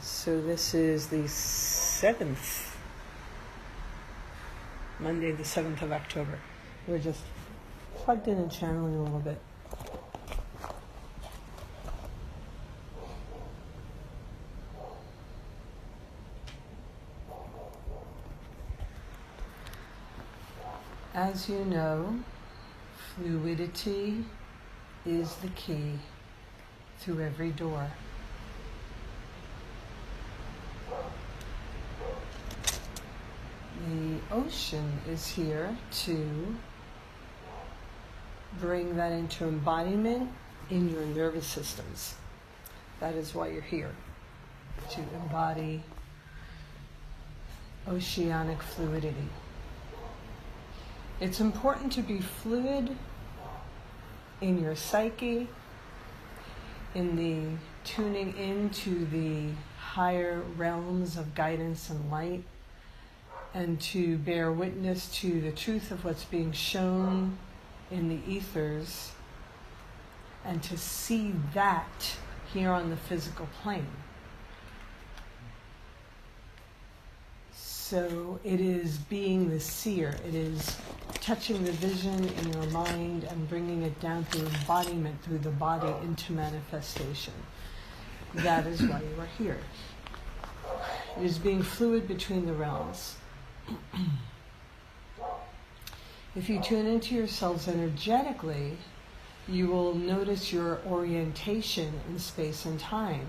So this is the 7th, Monday the 7th of October. We're just plugged in and channeling a little bit. As you know, fluidity is the key through every door. The ocean is here to bring that into embodiment in your nervous systems. That is why you're here, to embody oceanic fluidity. It's important to be fluid in your psyche, in the tuning into the higher realms of guidance and light, and to bear witness to the truth of what's being shown in the ethers, and to see that here on the physical plane. So it is being the seer. It is touching the vision in your mind and bringing it down through embodiment, through the body, into manifestation. That is why you are here. It is being fluid between the realms. If you tune into yourselves energetically, you will notice your orientation in space and time.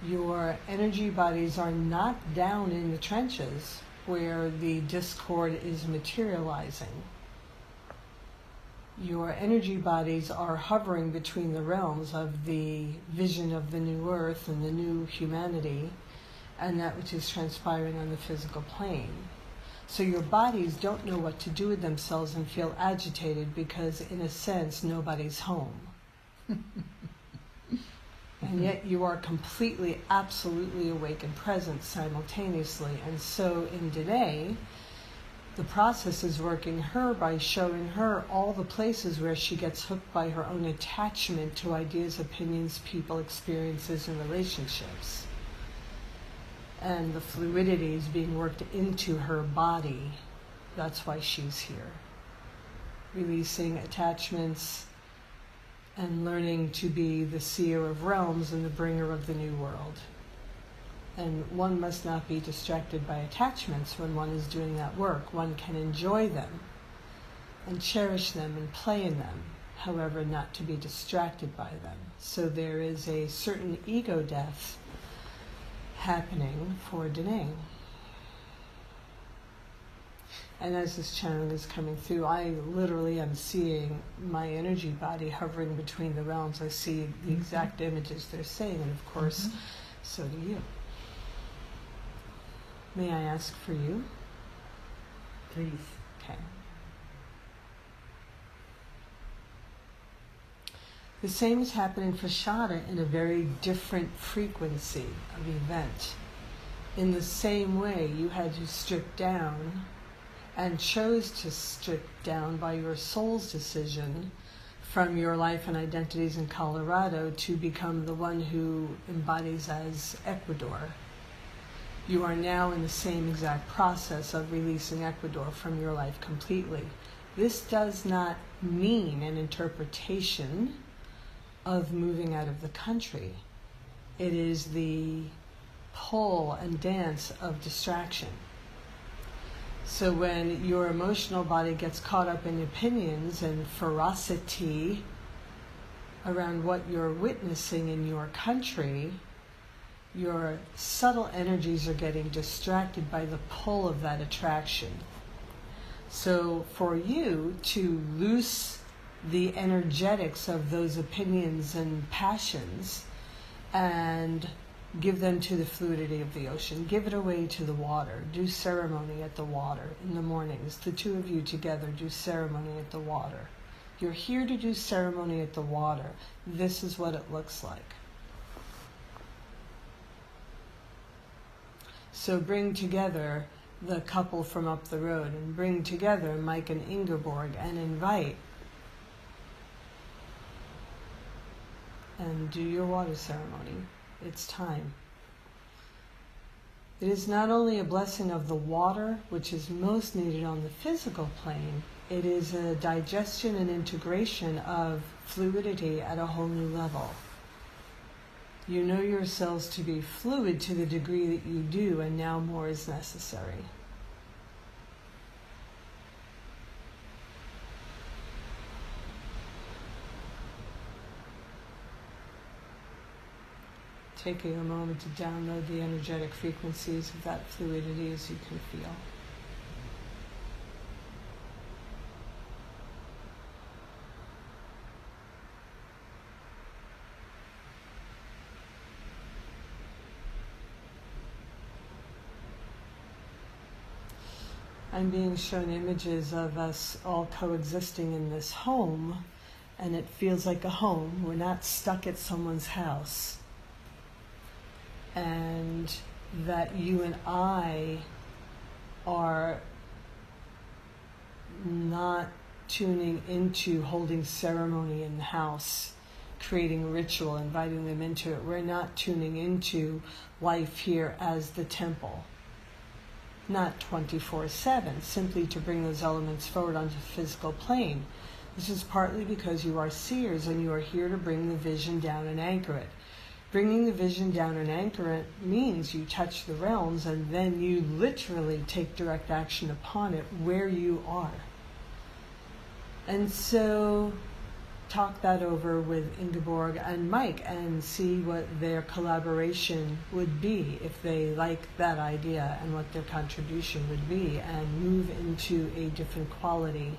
Your energy bodies are not down in the trenches where the discord is materializing. Your energy bodies are hovering between the realms of the vision of the new earth and the new humanity and that which is transpiring on the physical plane. So your bodies don't know what to do with themselves and feel agitated because, in a sense, nobody's home. And yet you are completely, absolutely awake and present simultaneously. And so in Danae, the process is working her by showing her all the places where she gets hooked by her own attachment to ideas, opinions, people, experiences, and relationships. And the fluidity is being worked into her body. That's why she's here. Releasing attachments and learning to be the seer of realms and the bringer of the new world. And one must not be distracted by attachments when one is doing that work. One can enjoy them and cherish them and play in them, however, not to be distracted by them. So there is a certain ego death happening for Danae. And as this channeling is coming through, I literally am seeing my energy body hovering between the realms. I see the exact images they're saying, and of course, so do you. May I ask for you? Please. Okay. The same is happening for Sharra in a very different frequency of event. In the same way, you had to strip down and chose to strip down by your soul's decision from your life and identities in Colorado to become the one who embodies as Ecuador. You are now in the same exact process of releasing Ecuador from your life completely. This does not mean an interpretation of moving out of the country. It is the pull and dance of distraction. So when your emotional body gets caught up in opinions and ferocity around what you're witnessing in your country, your subtle energies are getting distracted by the pull of that attraction. So for you to loose the energetics of those opinions and passions and give them to the fluidity of the ocean. Give it away to the water. Do ceremony at the water in the mornings. The two of you together do ceremony at the water. You're here to do ceremony at the water. This is what it looks like. So bring together the couple from up the road and bring together Mike and Ingeborg and invite and do your water ceremony. It's time. It is not only a blessing of the water, which is most needed on the physical plane, it is a digestion and integration of fluidity at a whole new level. You know yourselves to be fluid to the degree that you do, and now more is necessary. Taking a moment to download the energetic frequencies of that fluidity as you can feel. I'm being shown images of us all coexisting in this home, and it feels like a home. We're not stuck at someone's house. And that you and I are not tuning into holding ceremony in the house, creating ritual, inviting them into it. We're not tuning into life here as the temple. Not 24/7, simply to bring those elements forward onto the physical plane. This is partly because you are seers and you are here to bring the vision down and anchor it. Bringing the vision down and anchor it means you touch the realms and then you literally take direct action upon it where you are. And so talk that over with Ingeborg and Mike and see what their collaboration would be if they like that idea and what their contribution would be, and move into a different quality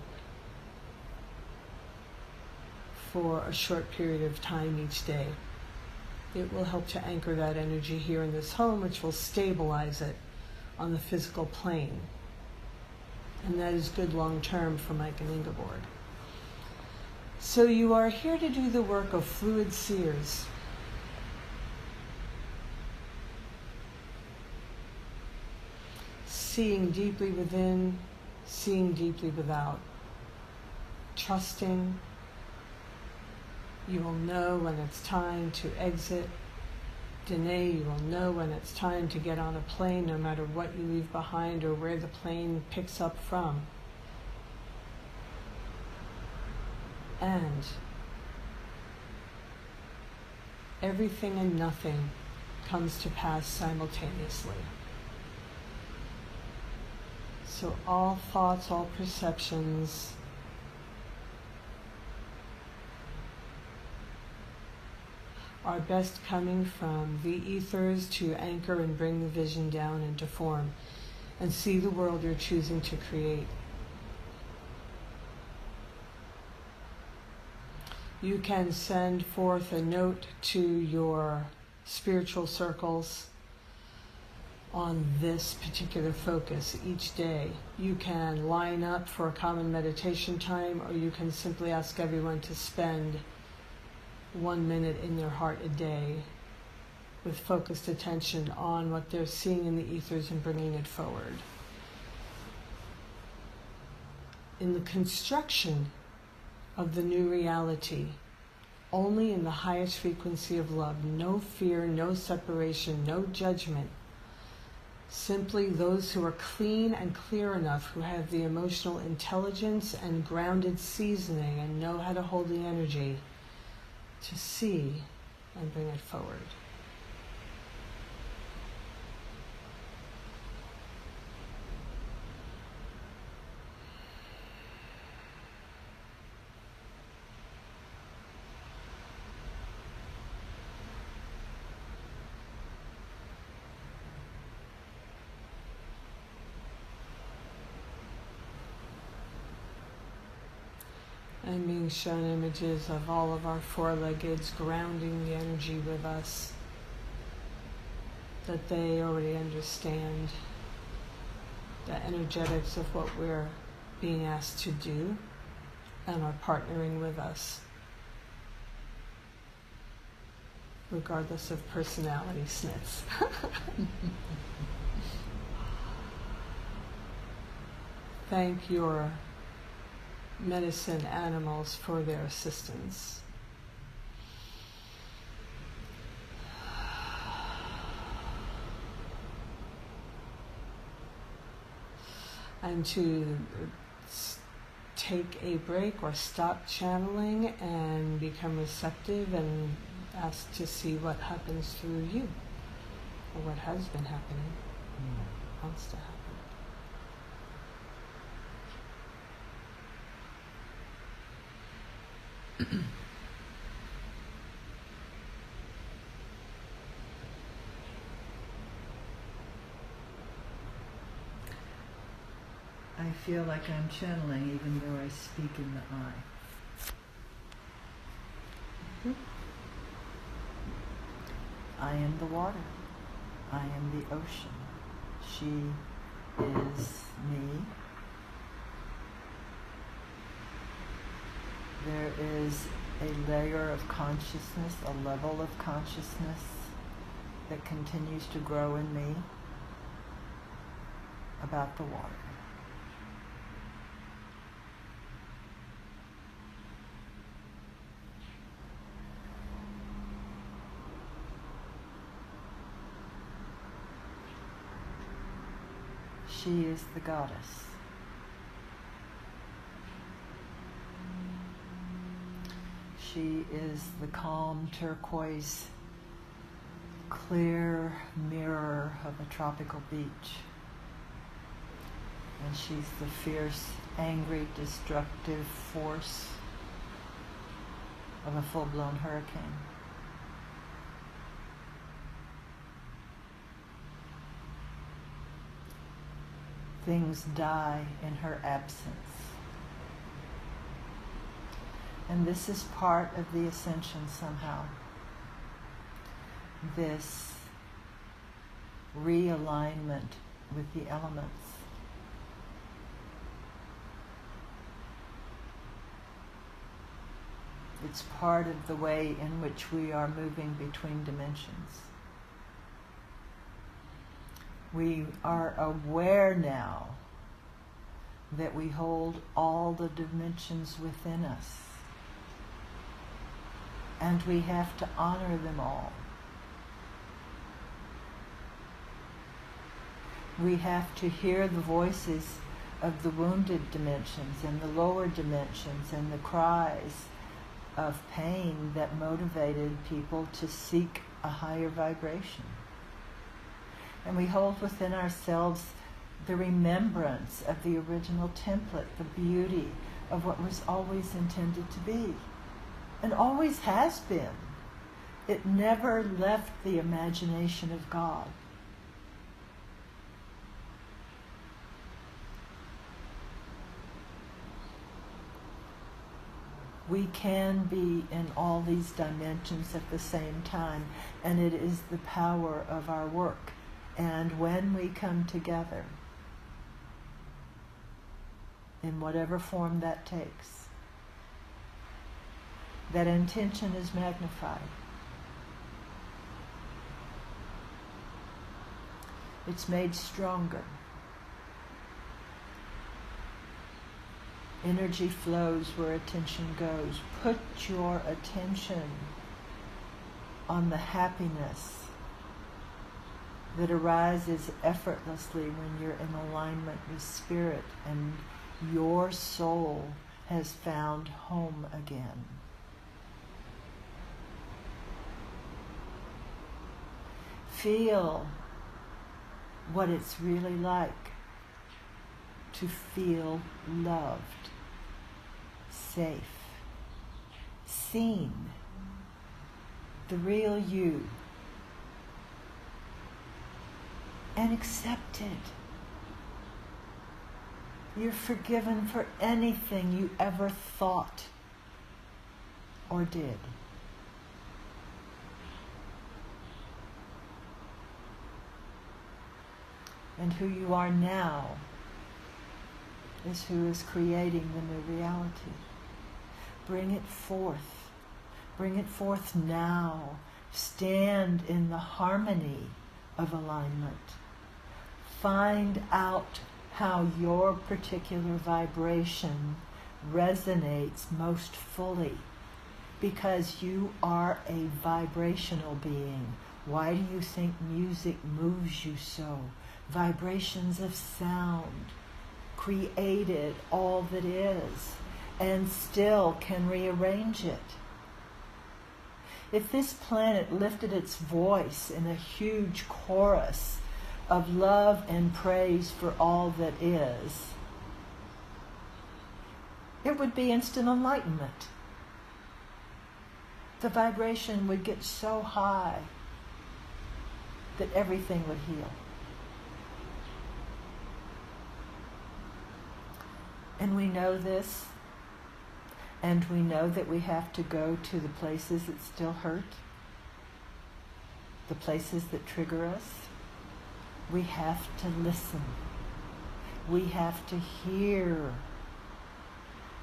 for a short period of time each day. It will help to anchor that energy here in this home, which will stabilize it on the physical plane. And that is good long term for Mike and Ingeborg. So you are here to do the work of fluid seers. Seeing deeply within, seeing deeply without. Trusting. You will know when it's time to exit. Danae, you will know when it's time to get on a plane, no matter what you leave behind or where the plane picks up from. And everything and nothing comes to pass simultaneously. So all thoughts, all perceptions, are best coming from the ethers to anchor and bring the vision down into form and see the world you're choosing to create. You can send forth a note to your spiritual circles on this particular focus each day. You can line up for a common meditation time, or you can simply ask everyone to spend 1 minute in their heart a day with focused attention on what they're seeing in the ethers and bringing it forward. In the construction of the new reality, only in the highest frequency of love, no fear, no separation, no judgment, simply those who are clean and clear enough, who have the emotional intelligence and grounded seasoning and know how to hold the energy to see and bring it forward. I'm being shown images of all of our four-leggeds grounding the energy with us, that they already understand the energetics of what we're being asked to do and are partnering with us, regardless of personality snits. Thank your medicine animals for their assistance. and to take a break or stop channeling and become receptive and ask to see what happens through you, or what has been happening, wants to happen. I feel like I'm channeling even though I speak in the I. I am the water. I am the ocean. She is me. There is a layer of consciousness, a level of consciousness that continues to grow in me about the water. She is the goddess. She is the calm turquoise, clear mirror of a tropical beach. And she's the fierce, angry, destructive force of a full-blown hurricane. Things die in her absence. And this is part of the ascension somehow. This realignment with the elements. It's part of the way in which we are moving between dimensions. We are aware now that we hold all the dimensions within us, and we have to honor them all. We have to hear the voices of the wounded dimensions and the lower dimensions and the cries of pain that motivated people to seek a higher vibration. And we hold within ourselves the remembrance of the original template, the beauty of what was always intended to be, and always has been. It never left the imagination of God. We can be in all these dimensions at the same time, and it is the power of our work. And when we come together, in whatever form that takes, that intention is magnified. It's made stronger. Energy flows where attention goes. Put your attention on the happiness that arises effortlessly when you're in alignment with spirit and your soul has found home again. Feel what it's really like to feel loved, safe, seen, the real you, and accepted. You're forgiven for anything you ever thought or did. And who you are now is who is creating the new reality. Bring it forth. Bring it forth now. Stand in the harmony of alignment. Find out how your particular vibration resonates most fully, because you are a vibrational being. Why do you think music moves you so? Vibrations of sound created all that is and still can rearrange it. If this planet lifted its voice in a huge chorus of love and praise for all that is, it would be instant enlightenment. The vibration would get so high that everything would heal. And we know this, and we know that we have to go to the places that still hurt, the places that trigger us. We have to listen. We have to hear.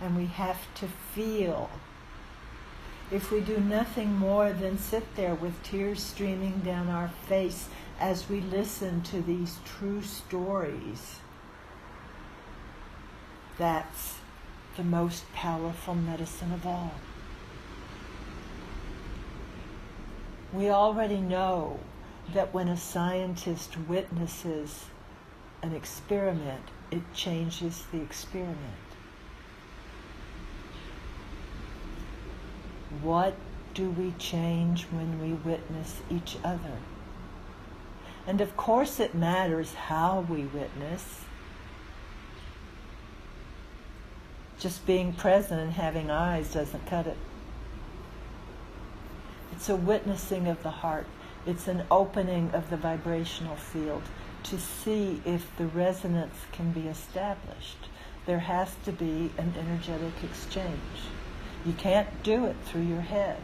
And we have to feel. If we do nothing more than sit there with tears streaming down our face as we listen to these true stories, that's the most powerful medicine of all. We already know that when a scientist witnesses an experiment, it changes the experiment. What do we change when we witness each other? And of course it matters how we witness. Just being present and having eyes doesn't cut it. It's a witnessing of the heart. It's an opening of the vibrational field to see if the resonance can be established. There has to be an energetic exchange. You can't do it through your head.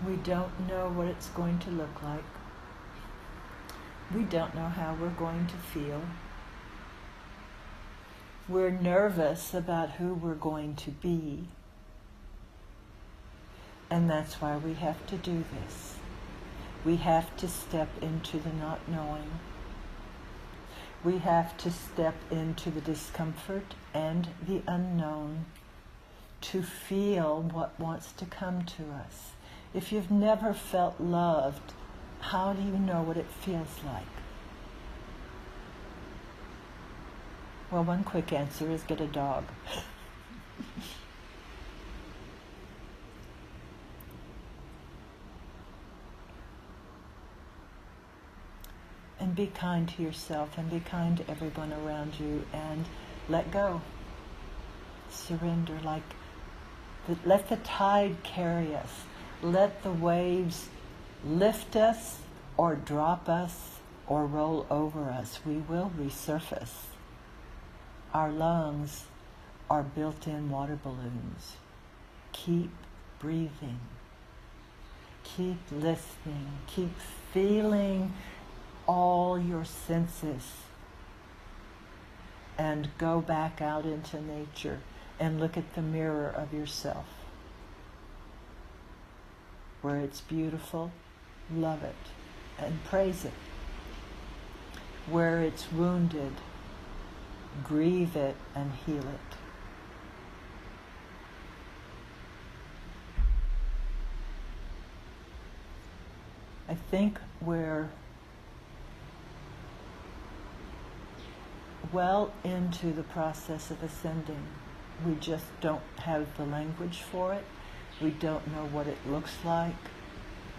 We don't know what it's going to look like. We don't know how we're going to feel. We're nervous about who we're going to be. And that's why we have to do this. We have to step into the not knowing. We have to step into the discomfort and the unknown to feel what wants to come to us. If you've never felt loved, how do you know what it feels like? Well, one quick answer is get a dog. And be kind to yourself and be kind to everyone around you and let go. Surrender, let the tide carry us. Let the waves lift us or drop us or roll over us. We will resurface. Our lungs are built-in water balloons. Keep breathing. Keep listening. Keep feeling all your senses. And go back out into nature and look at the mirror of yourself. Where it's beautiful, love it and praise it. Where it's wounded, grieve it and heal it. I think we're well into the process of ascending. We just don't have the language for it. We don't know what it looks like.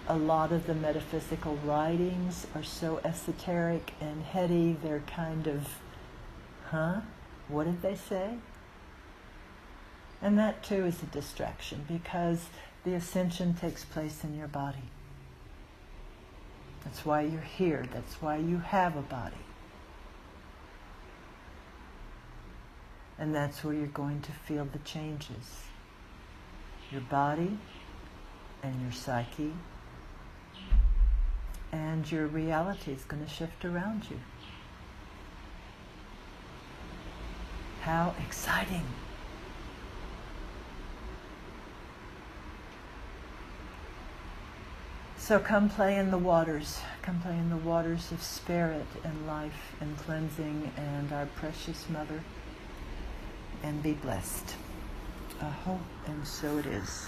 A lot of the metaphysical writings are so esoteric and heady, they're kind of, what did they say? And that too is a distraction because the ascension takes place in your body. That's why you're here. That's why you have a body. And that's where you're going to feel the changes. Your body and your psyche and your reality is going to shift around you. How exciting! So come play in the waters. Come play in the waters of spirit and life and cleansing and our precious mother. and be blessed. And so it is.